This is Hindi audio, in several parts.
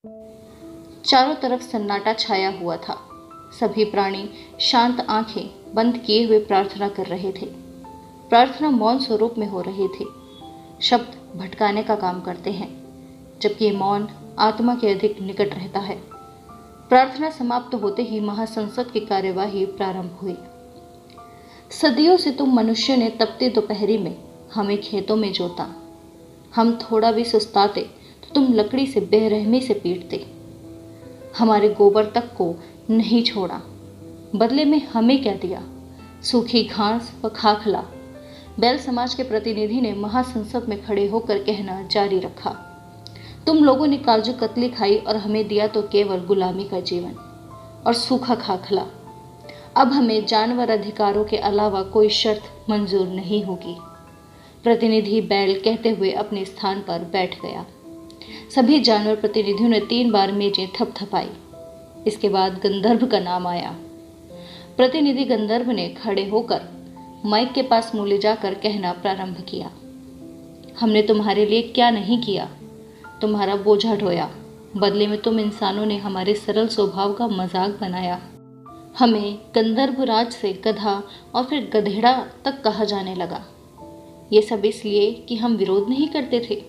चारों तरफ सन्नाटा छाया हुआ था। सभी प्राणी शांत आंखें बंद किए हुए प्रार्थना कर रहे थे। प्रार्थना मौन स्वरूप में हो रही थी। शब्द भटकाने का काम करते हैं, जबकि मौन आत्मा के अधिक निकट रहता है। प्रार्थना समाप्त होते ही महासंसद की कार्यवाही प्रारंभ हुई। सदियों से तुम मनुष्यों ने तपती दोपहरी में हमें खेतों में जोता। हम थोड़ा भी सुस्ताते तो तुम लकड़ी से बेरहमी से पीटते। हमारे गोबर तक को नहीं छोड़ा। बदले में हमें क्या दिया? सूखी घास व खाखला। बैल समाज के प्रतिनिधि ने महासंसद में खड़े होकर कहना जारी रखा, तुम लोगों ने काजू कतली खाई और हमें दिया तो केवल गुलामी का जीवन और सूखा खाखला। अब हमें जानवर अधिकारों के अलावा कोई शर्त मंजूर नहीं होगी। प्रतिनिधि बैल कहते हुए अपने स्थान पर बैठ गया। सभी जानवर प्रतिनिधियों ने 3 बार मेजें थपथपाई। इसके बाद गंधर्व का नाम आया। प्रतिनिधि गंधर्व ने खड़े होकर माइक के पास मुँह ले जाकर कहना प्रारंभ किया, हमने तुम्हारे लिए क्या नहीं किया? तुम्हारा बोझा ढोया, बदले में तुम इंसानों ने हमारे सरल स्वभाव का मजाक बनाया। हमें गंधर्व राज से गधा और फिर गधेड़ा तक कहा जाने लगा। ये सब इसलिए कि हम विरोध नहीं करते थे,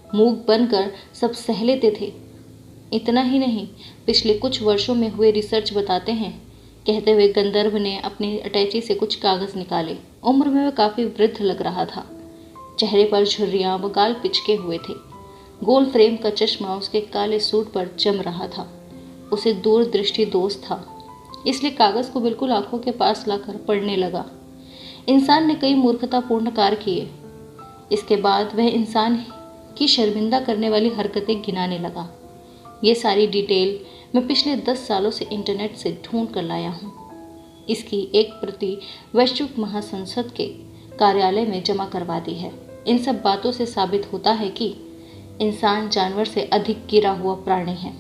मूक बनकर सब सह लेते थे। इतना ही नहीं, पिछले कुछ वर्षों में हुए रिसर्च बताते हैं, कहते हुए गंधर्व ने अपनी अटैची से कुछ कागज निकाले। उम्र में वह काफी वृद्ध लग रहा था। चेहरे पर झुर्रियां व गाल पिचके हुए थे। गोल फ्रेम का चश्मा उसके काले सूट पर जम रहा था। उसे दूरदृष्टि दोष था, इसलिए कागज को बिल्कुल आंखों के पास लाकर पढ़ने लगा। इंसान ने कई मूर्खतापूर्ण कार्य किए। इसके बाद वह इंसान की शर्मिंदा करने वाली हरकतें गिनाने लगा। ये सारी डिटेल मैं पिछले 10 सालों से इंटरनेट से ढूंढ कर लाया हूँ। इसकी एक प्रति वैश्विक महासंसद के कार्यालय में जमा करवा दी है। इन सब बातों से साबित होता है कि इंसान जानवर से अधिक गिरा हुआ प्राणी है।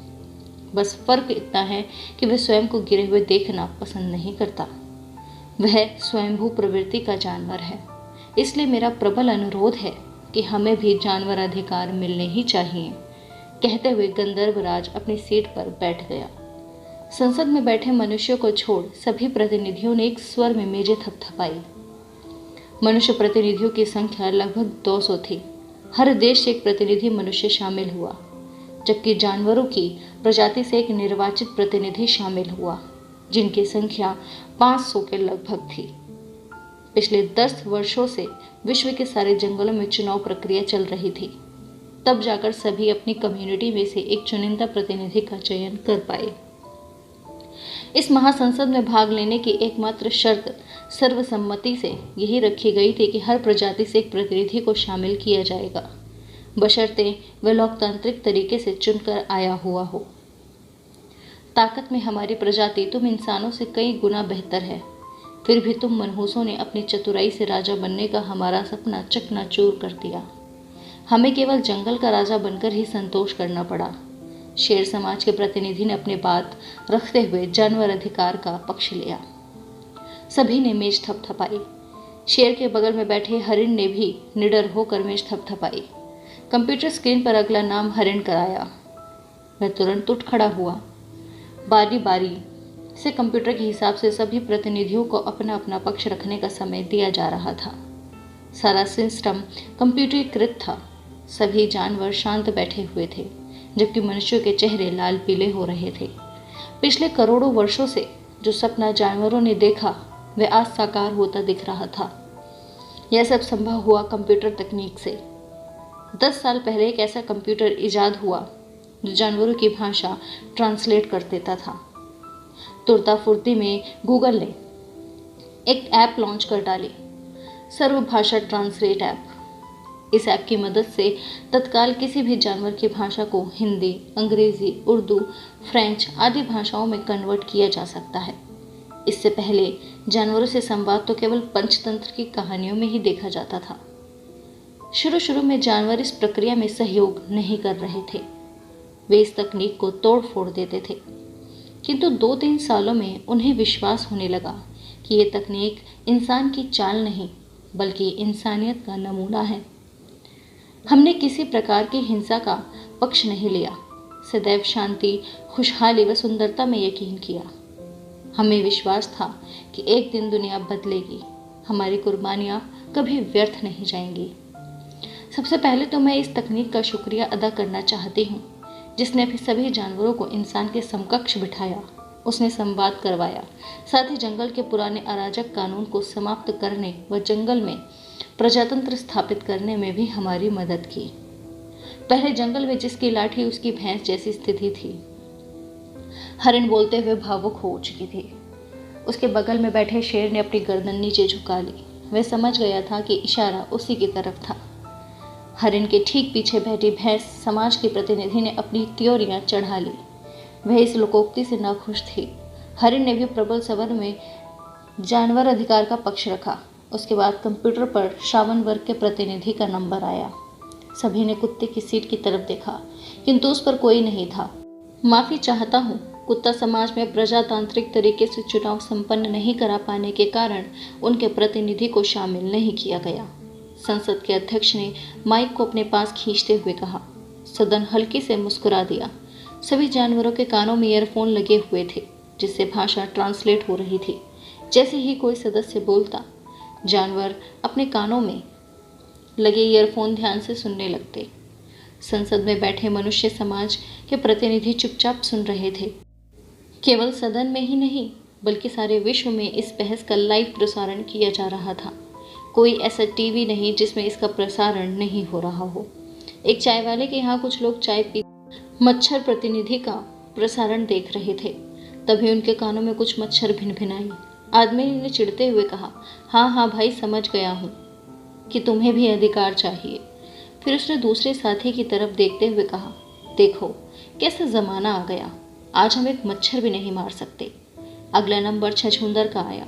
बस फर्क इतना है कि वह स्वयं को गिरे हुए देखना पसंद नहीं करता। वह स्वयंभू प्रवृत्ति का जानवर है। इसलिए मेरा प्रबल अनुरोध है कि हमें भी जानवर अधिकार मिलने ही चाहिए। कहते हुए गंधर्वराज अपनी सीट पर बैठ गया। संसद में बैठे मनुष्यों को छोड़ सभी प्रतिनिधियों ने एक स्वर में मेजें थपथपाई। मनुष्य प्रतिनिधियों की संख्या लगभग 200 थी। हर देश से एक प्रतिनिधि मनुष्य शामिल हुआ, जबकि जानवरों की प्रजाति से एक निर्वाचित प्रतिनिधि शामिल हुआ, जिनकी संख्या 500 के लगभग थी। पिछले 10 वर्षों से विश्व के सारे जंगलों में चुनाव प्रक्रिया चल रही थी। तब जाकर सभी अपनी कम्युनिटी में से एक चुनिंदा प्रतिनिधि का चयन कर पाए। इस महासंसद में भाग लेने की एकमात्र शर्त सर्वसम्मति से यही रखी गई थी कि हर प्रजाति से एक प्रतिनिधि को शामिल किया जाएगा, बशर्ते वह लोकतांत्रिक तरीके से चुनकर आया हुआ हो। ताकत में हमारी प्रजाति तुम इंसानों से कई गुना बेहतर है, फिर भी तुम मनहूसों ने अपनी चतुराई से राजा बनने का हमारा सपना चकनाचूर कर दिया। हमें केवल जंगल का राजा बनकर ही संतोष करना पड़ा। शेर समाज के प्रतिनिधि ने अपनी बात रखते हुए जानवर अधिकार का पक्ष लिया। सभी ने मेज थपथपाई। शेर के बगल में बैठे हरिण ने भी निडर होकर मेज थपथपाई। कंप्यूटर स्क्रीन पर अगला नाम हरिण कराया। वह तुरंत उठ खड़ा हुआ। बारी बारी से कंप्यूटर के हिसाब से सभी प्रतिनिधियों को अपना अपना पक्ष रखने का समय दिया जा रहा था। सारा सिस्टम कंप्यूटरीकृत था। सभी जानवर शांत बैठे हुए थे, जबकि मनुष्यों के चेहरे लाल पीले हो रहे थे। पिछले करोड़ों वर्षों से जो सपना जानवरों ने देखा वह आज साकार होता दिख रहा था। यह सब संभव हुआ कंप्यूटर तकनीक से। 10 साल पहले एक ऐसा कंप्यूटर इजाद हुआ जो जानवरों की भाषा ट्रांसलेट कर देता था। तुरता फुर्ती में गूगल ने एक ऐप लॉन्च कर डाली, सर्वभाषा ट्रांसलेट ऐप। इस ऐप की मदद से तत्काल किसी भी जानवर की भाषा को हिंदी, अंग्रेजी, उर्दू, फ्रेंच आदि भाषाओं में कन्वर्ट किया जा सकता है। इससे पहले जानवरों से संवाद तो केवल पंचतंत्र की कहानियों में ही देखा जाता था। शुरू में जानवर इस प्रक्रिया में सहयोग नहीं कर रहे थे। वे इस तकनीक को तोड़ फोड़ देते थे, किंतु 2-3 सालों में उन्हें विश्वास होने लगा कि ये तकनीक इंसान की चाल नहीं बल्कि इंसानियत का नमूना है। हमने किसी प्रकार की हिंसा का पक्ष नहीं लिया। सदैव शांति, खुशहाली व सुंदरता में यकीन किया। हमें विश्वास था कि एक दिन दुनिया बदलेगी, हमारी कुर्बानियां कभी व्यर्थ नहीं जाएंगी। सबसे पहले तो मैं इस तकनीक का शुक्रिया अदा करना चाहती हूँ जिसने भी सभी जानवरों को इंसान के समकक्ष बिठाया। उसने संवाद करवाया, साथ ही जंगल के पुराने अराजक कानून को समाप्त करने व जंगल में प्रजातंत्र स्थापित करने में भी हमारी मदद की। पहले जंगल में जिसकी लाठी उसकी भैंस जैसी स्थिति थी। हरिण बोलते हुए भावुक हो चुकी थी। उसके बगल में बैठे शेर ने अपनी गर्दन नीचे झुका ली। वह समझ गया था कि इशारा उसी की तरफ था। हरिण के ठीक पीछे बैठी भैंस समाज के प्रतिनिधि ने अपनी त्योरियां चढ़ा ली। वह इस लोकोक्ति से नाखुश थी। हरिण ने भी प्रबल स्वर में जानवर अधिकार का पक्ष रखा। उसके बाद कंप्यूटर पर श्रावण वर्ग के प्रतिनिधि का नंबर आया। सभी ने कुत्ते की सीट की तरफ देखा, किंतु उस पर कोई नहीं था। माफी चाहता हूँ, कुत्ता समाज में प्रजातांत्रिक तरीके से चुनाव संपन्न नहीं करा पाने के कारण उनके प्रतिनिधि को शामिल नहीं किया गया। संसद के अध्यक्ष ने माइक को अपने पास खींचते हुए कहा। सदन हल्के से मुस्कुरा दिया। सभी जानवरों के कानों में ईयरफोन लगे हुए थे, जिससे भाषा ट्रांसलेट हो रही थी। जैसे ही कोई सदस्य बोलता, जानवर अपने कानों में लगे ईयरफोन ध्यान से सुनने लगते। संसद में बैठे मनुष्य समाज के प्रतिनिधि चुपचाप सुन रहे थे। केवल सदन में ही नहीं, बल्कि सारे विश्व में इस बहस का लाइव प्रसारण किया जा रहा था। कोई ऐसा टीवी नहीं जिसमें इसका प्रसारण नहीं हो रहा हो। एक चाय वाले के यहाँ कुछ लोग चाय पी मच्छर प्रतिनिधि का प्रसारण देख रहे थे। तभी उनके कानों में कुछ मच्छर भिनभिनाई। आदमी ने चिढ़ते हुए कहा, हाँ हाँ भाई, समझ गया हूँ कि तुम्हें भी अधिकार चाहिए। फिर उसने दूसरे साथी की तरफ देखते हुए कहा, देखो कैसा जमाना आ गया, आज हम एक मच्छर भी नहीं मार सकते। अगला नंबर छछूंदर का आया।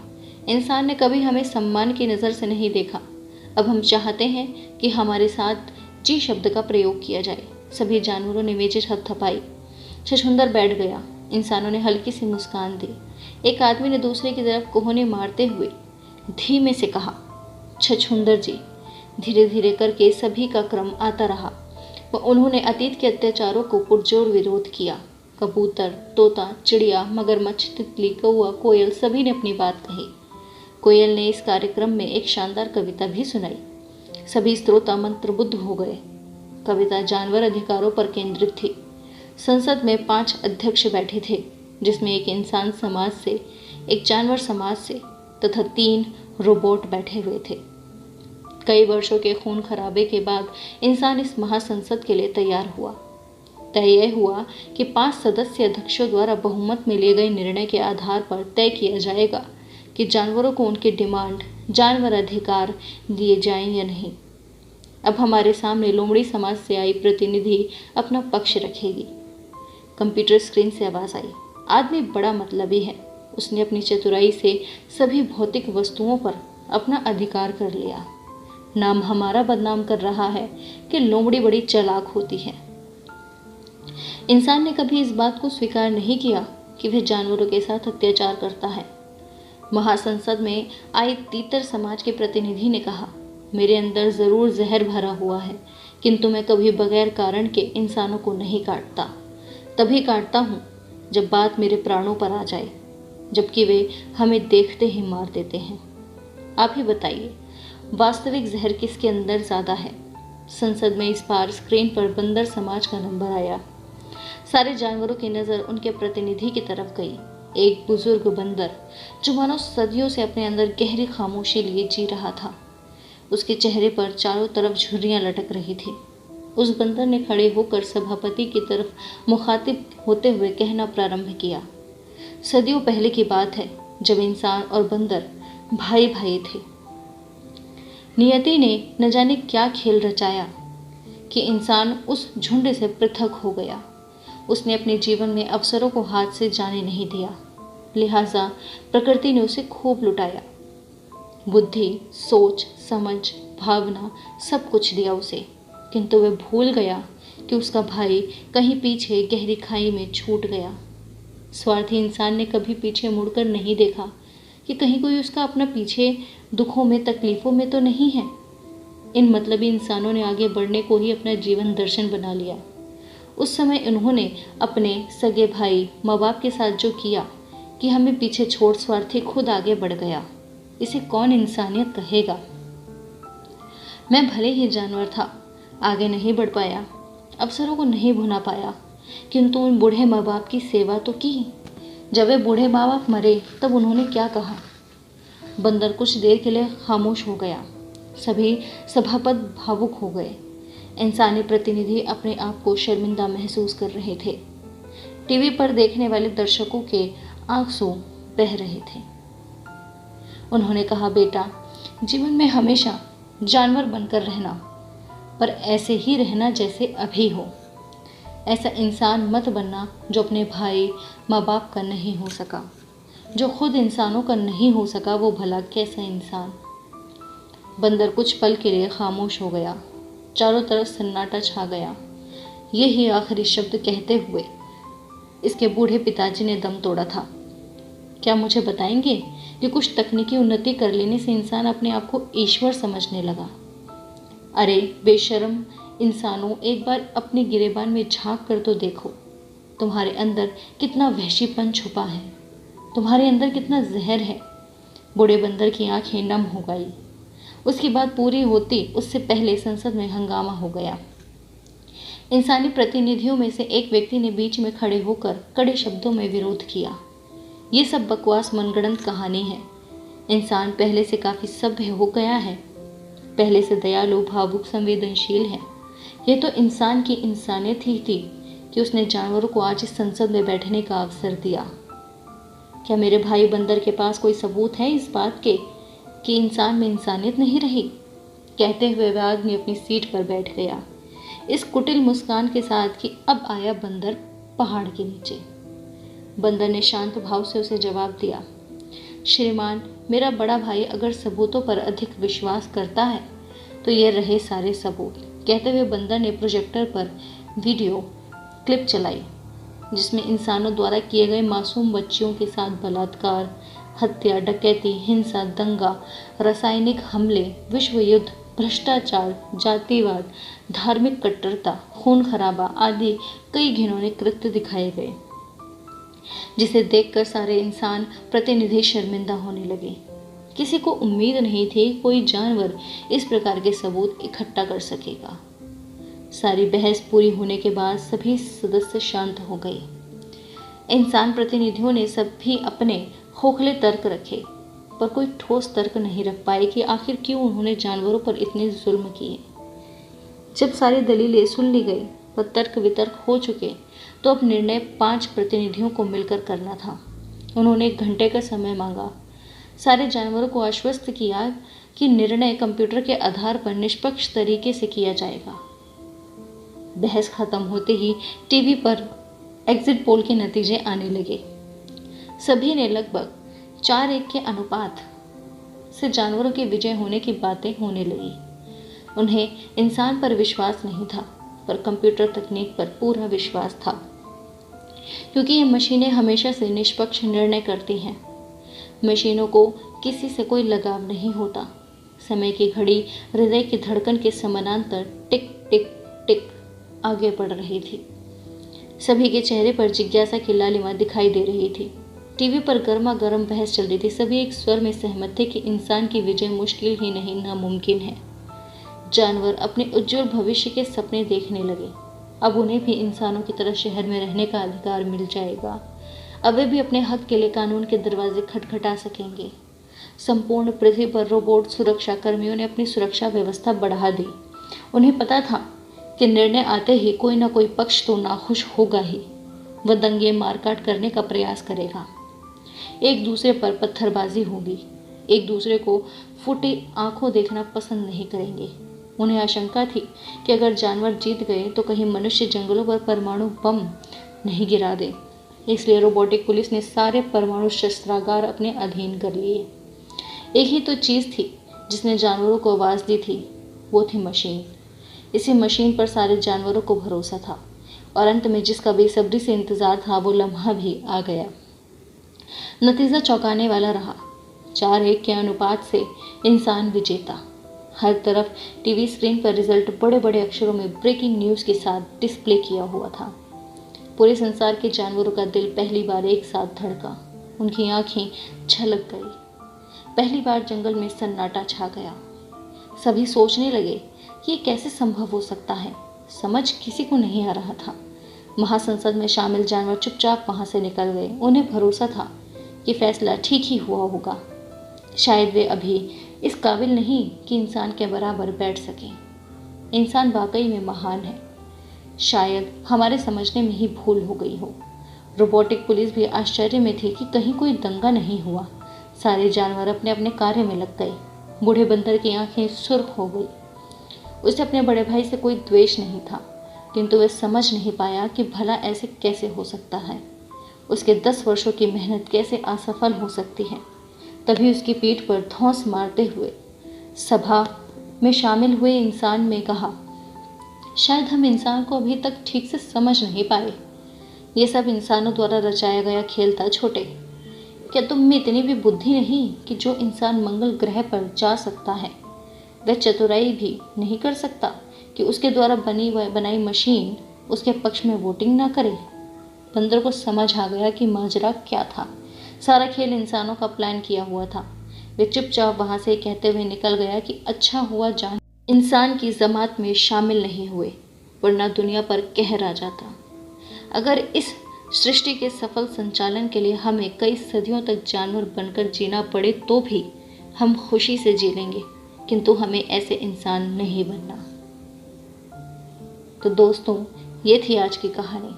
इंसान ने कभी हमें सम्मान की नज़र से नहीं देखा। अब हम चाहते हैं कि हमारे साथ जी शब्द का प्रयोग किया जाए। सभी जानवरों ने मेजें थपथपाई। छछूंदर बैठ गया। इंसानों ने हल्की सी मुस्कान दी। एक आदमी ने दूसरे की तरफ कोहनी मारते हुए धीमे से कहा, छछूंदर जी। धीरे धीरे करके सभी का क्रम आता रहा व उन्होंने अतीत के अत्याचारों को पुरजोर विरोध किया। कबूतर, तोता, चिड़िया, मगरमच्छ, तितली, कौआ, कोयल सभी ने अपनी बात कही। कोयल ने इस कार्यक्रम में एक शानदार कविता भी सुनाई। सभी श्रोता मंत्रमुग्ध हो गए। कविता जानवर अधिकारों पर केंद्रित थी। संसद में 5 अध्यक्ष बैठे थे, जिसमें एक इंसान समाज से, एक जानवर समाज से तथा 3 रोबोट बैठे हुए थे। कई वर्षों के खून खराबे के बाद इंसान इस महासंसद के लिए तैयार हुआ। तय यह हुआ कि 5 सदस्य अध्यक्षों द्वारा बहुमत में लिए गए निर्णय के आधार पर तय किया जाएगा कि जानवरों को उनके डिमांड, जानवर अधिकार दिए जाएं या नहीं। अब हमारे सामने लोमड़ी समाज से आई प्रतिनिधि अपना पक्ष रखेगी। कंप्यूटर स्क्रीन से आवाज़ आई, आदमी बड़ा मतलबी है। उसने अपनी चतुराई से सभी भौतिक वस्तुओं पर अपना अधिकार कर लिया। नाम हमारा बदनाम कर रहा है कि लोमड़ी बड़ी चालाक होती है। इंसान ने कभी इस बात को स्वीकार नहीं किया कि वह जानवरों के साथ अत्याचार करता है। महासंसद में आए तीतर समाज के प्रतिनिधि ने कहा, मेरे अंदर ज़रूर जहर भरा हुआ है, किंतु मैं कभी बगैर कारण के इंसानों को नहीं काटता। तभी काटता हूँ जब बात मेरे प्राणों पर आ जाए, जबकि वे हमें देखते ही मार देते हैं। आप ही बताइए, वास्तविक जहर किसके अंदर ज़्यादा है? संसद में इस बार स्क्रीन पर बंदर समाज का नंबर आया। सारे जानवरों की नज़र उनके प्रतिनिधि की तरफ गई। एक बुजुर्ग बंदर, जो मानो सदियों से अपने अंदर गहरी खामोशी लिए जी रहा था। उसके चेहरे पर चारों तरफ झुर्रियाँ लटक रही थी। उस बंदर ने खड़े होकर सभापति की तरफ मुखातिब होते हुए कहना प्रारंभ किया, सदियों पहले की बात है जब इंसान और बंदर भाई भाई थे। नियति ने न जाने क्या खेल रचाया कि इंसान उस झुंड से पृथक हो गया। उसने अपने जीवन में अवसरों को हाथ से जाने नहीं दिया, लिहाजा प्रकृति ने उसे खूब लुटाया। बुद्धि, सोच, समझ, भावना सब कुछ दिया उसे, किंतु वह भूल गया कि उसका भाई कहीं पीछे गहरी खाई में छूट गया। स्वार्थी इंसान ने कभी पीछे मुड़कर नहीं देखा कि कहीं कोई उसका अपना पीछे दुखों में, तकलीफ़ों में तो नहीं है। इन मतलबी इंसानों ने आगे बढ़ने को ही अपना जीवन दर्शन बना लिया। उस समय उन्होंने अपने सगे भाई माँ बाप के साथ जो किया कि हमें पीछे छोड़ स्वार्थी खुद आगे बढ़ गया, इसे कौन इंसानियत कहेगा। मैं भले ही जानवर था, आगे नहीं बढ़ पाया, अवसरों को नहीं भुना पाया, किंतु उन बूढ़े माँ बाप की सेवा तो की। जब वे बूढ़े माँ बाप मरे तब उन्होंने क्या कहा। बंदर कुछ देर के लिए खामोश हो गया। सभी सभापति भावुक हो गए। इंसानी प्रतिनिधि अपने आप को शर्मिंदा महसूस कर रहे थे। टीवी पर देखने वाले दर्शकों के आंसू बह रहे थे। उन्होंने कहा, बेटा, जीवन में हमेशा जानवर बनकर रहना, पर ऐसे ही रहना जैसे अभी हो। ऐसा इंसान मत बनना जो अपने भाई माँ बाप का नहीं हो सका। जो खुद इंसानों का नहीं हो सका वो भला कैसा इंसान। बंदर कुछ पल के लिए खामोश हो गया। चारों तरफ सन्नाटा छा गया। यही आखिरी शब्द कहते हुए इसके बूढ़े पिताजी ने दम तोड़ा था। क्या मुझे बताएंगे कि कुछ तकनीकी उन्नति कर लेने से इंसान अपने आप को ईश्वर समझने लगा? अरे बेशर्म इंसानों, एक बार अपने गिरेबान में झांक कर तो देखो। तुम्हारे अंदर कितना वहशीपन छुपा है, तुम्हारे अंदर कितना जहर है। बूढ़े बंदर की आंखें नम हो गई। उसकी बात पूरी होती उससे पहले संसद में हंगामा हो गया। इंसानी प्रतिनिधियों में से एक व्यक्ति ने बीच में खड़े होकर कड़े शब्दों में विरोध किया। ये सब बकवास मनगढ़ंत कहानी है। इंसान पहले से काफ़ी सभ्य हो गया है, पहले से दयालु, भावुक, संवेदनशील है। ये तो इंसान की इंसानियत ही थी कि उसने जानवरों को आज इस संसद में बैठने का अवसर दिया। क्या मेरे भाई बंदर के पास कोई सबूत है इस बात के कि इंसान में इंसानियत नहीं रही? कहते हुए वह आदमी अपनी सीट पर बैठ गया, इस कुटिल मुस्कान के साथ कि अब आया बंदर पहाड़ के नीचे। बंदर ने शांत भाव से उसे जवाब दिया, श्रीमान, मेरा बड़ा भाई अगर सबूतों पर अधिक विश्वास करता है तो ये रहे सारे सबूत। कहते हुए बंदर ने प्रोजेक्टर पर वीडियो क्लिप चलाई जिसमें इंसानों द्वारा किए गए मासूम बच्चियों के साथ बलात्कार, हत्या, डकैती, हिंसा, दंगा, रासायनिक हमले, विश्व युद्ध, भ्रष्टाचार, जातिवाद, धार्मिक कट्टरता, खून खराबा आदि कई घिनौने कृत्य दिखाए गए, जिसे देखकर सारे इंसान प्रतिनिधि शर्मिंदा होने लगे। किसी को उम्मीद नहीं थी कोई जानवर इस प्रकार के सबूत इकट्ठा कर सकेगा। सारी बहस पूरी होने के बाद सभी सदस्य शांत हो गए। इंसान प्रतिनिधियों ने सभी अपने खोखले तर्क रखे, पर कोई ठोस तर्क नहीं रख पाए कि आखिर क्यों उन्होंने जानवरों पर इतने जुल्म किए। जब सारी दलीलें सुन ली गई व तर्क वितर्क हो चुके तो अब निर्णय 5 प्रतिनिधियों को मिलकर करना था। उन्होंने 1 घंटे का समय मांगा। सारे जानवरों को आश्वस्त किया कि निर्णय कंप्यूटर के आधार पर निष्पक्ष तरीके से किया जाएगा। बहस खत्म होते ही टीवी पर एग्जिट पोल के नतीजे आने लगे। सभी ने लगभग 4-1 के अनुपात से जानवरों के विजय होने की बातें होने लगी। उन्हें इंसान पर विश्वास नहीं था, पर कंप्यूटर तकनीक पर पूरा विश्वास था, क्योंकि ये मशीनें हमेशा से निष्पक्ष निर्णय करती हैं। मशीनों को किसी से कोई लगाव नहीं होता। समय की घड़ी हृदय की धड़कन के समानांतर टिक टिक टिक आगे बढ़ रही थी। सभी के चेहरे पर जिज्ञासा की लालिमा दिखाई दे रही थी। टीवी पर गर्मा गर्म बहस चल रही थी। सभी एक स्वर में सहमत थे कि इंसान की विजय मुश्किल ही नहीं, नामुमकिन है। जानवर अपने उज्जवल भविष्य के सपने देखने लगे। अब उन्हें भी इंसानों की तरह शहर में रहने का अधिकार मिल जाएगा। अब वे भी अपने हक के लिए कानून के दरवाजे खटखटा सकेंगे। संपूर्ण पृथ्वी पर रोबोट सुरक्षा कर्मियों ने अपनी सुरक्षा व्यवस्था बढ़ा दी। उन्हें पता था कि निर्णय आते ही कोई ना कोई पक्ष तो नाखुश होगा ही। वह दंगे मारकाट करने का प्रयास करेगा। एक दूसरे पर पत्थरबाजी होगी। एक दूसरे को फूटी आंखों देखना पसंद नहीं करेंगे। उन्हें आशंका थी कि अगर जानवर जीत गए तो कहीं मनुष्य जंगलों पर परमाणु बम नहीं गिरा दे। इसलिए रोबोटिक पुलिस ने सारे परमाणु शस्त्रागार अपने अधीन कर लिए। एक ही तो चीज़ थी जिसने जानवरों को आवाज़ दी थी, वो थी मशीन। इसी मशीन पर सारे जानवरों को भरोसा था और अंत में जिसका बेसब्री से इंतज़ार था वो लम्हा भी आ गया। नतीजा चौंकाने वाला रहा। 4-1 के अनुपात से इंसान विजेता। हर तरफ टीवी स्क्रीन पर रिजल्ट बड़े बड़े अक्षरों में ब्रेकिंग न्यूज़ के साथ डिस्प्ले किया हुआ था। पूरे संसार के जानवरों का दिल पहली बार एक साथ धड़का, उनकी आंखें झलक गई। पहली बार जंगल में सन्नाटा छा गया। सभी सोचने लगे कि ये कैसे संभव हो सकता है। समझ किसी को नहीं आ रहा था। महासंसद में शामिल जानवर चुपचाप वहां से निकल गए। उन्हें भरोसा था कि फैसला ठीक ही हुआ होगा। शायद वे अभी इस काबिल नहीं कि इंसान के बराबर बैठ सकें। इंसान वाकई में महान है। शायद हमारे समझने में ही भूल हो गई हो। रोबोटिक पुलिस भी आश्चर्य में थी कि कहीं कोई दंगा नहीं हुआ। सारे जानवर अपने अपने कार्य में लग गए। बूढ़े बंदर की आंखें सुर्ख हो गई। उसे अपने बड़े भाई से कोई द्वेष नहीं था, किंतु वह समझ नहीं पाया कि भला ऐसे कैसे हो सकता है। उसके 10 वर्षों की मेहनत कैसे असफल हो सकती है। तभी उसकी पीठ पर धौंस मारते हुए सभा में शामिल हुए इंसान ने कहा, शायद हम इंसान को अभी तक ठीक से समझ नहीं पाए। ये सब इंसानों द्वारा रचाया गया खेल था। छोटे, क्या तुम में इतनी भी बुद्धि नहीं कि जो इंसान मंगल ग्रह पर जा सकता है वह चतुराई भी नहीं कर सकता कि उसके द्वारा बनाई मशीन उसके पक्ष में वोटिंग ना करे। बंदर को समझ आ गया कि माजरा क्या था। सारा खेल इंसानों का प्लान किया हुआ था। वे चुपचाप वहां से कहते हुए निकल गया कि अच्छा हुआ जान इंसान की जमात में शामिल नहीं हुए, वरना दुनिया पर कहर आ जाता। अगर इस सृष्टि के सफल संचालन के लिए हमें कई सदियों तक जानवर बनकर जीना पड़े तो भी हम खुशी से जी लेंगे, किंतु हमें ऐसे इंसान नहीं बनना। तो दोस्तों, ये थी आज की कहानी।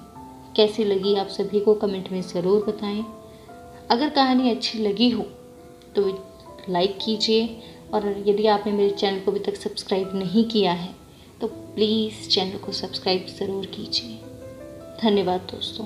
कैसी लगी आप सभी को कमेंट में ज़रूर बताएं। अगर कहानी अच्छी लगी हो तो लाइक कीजिए, और यदि आपने मेरे चैनल को अभी तक सब्सक्राइब नहीं किया है तो प्लीज़ चैनल को सब्सक्राइब ज़रूर कीजिए। धन्यवाद दोस्तों।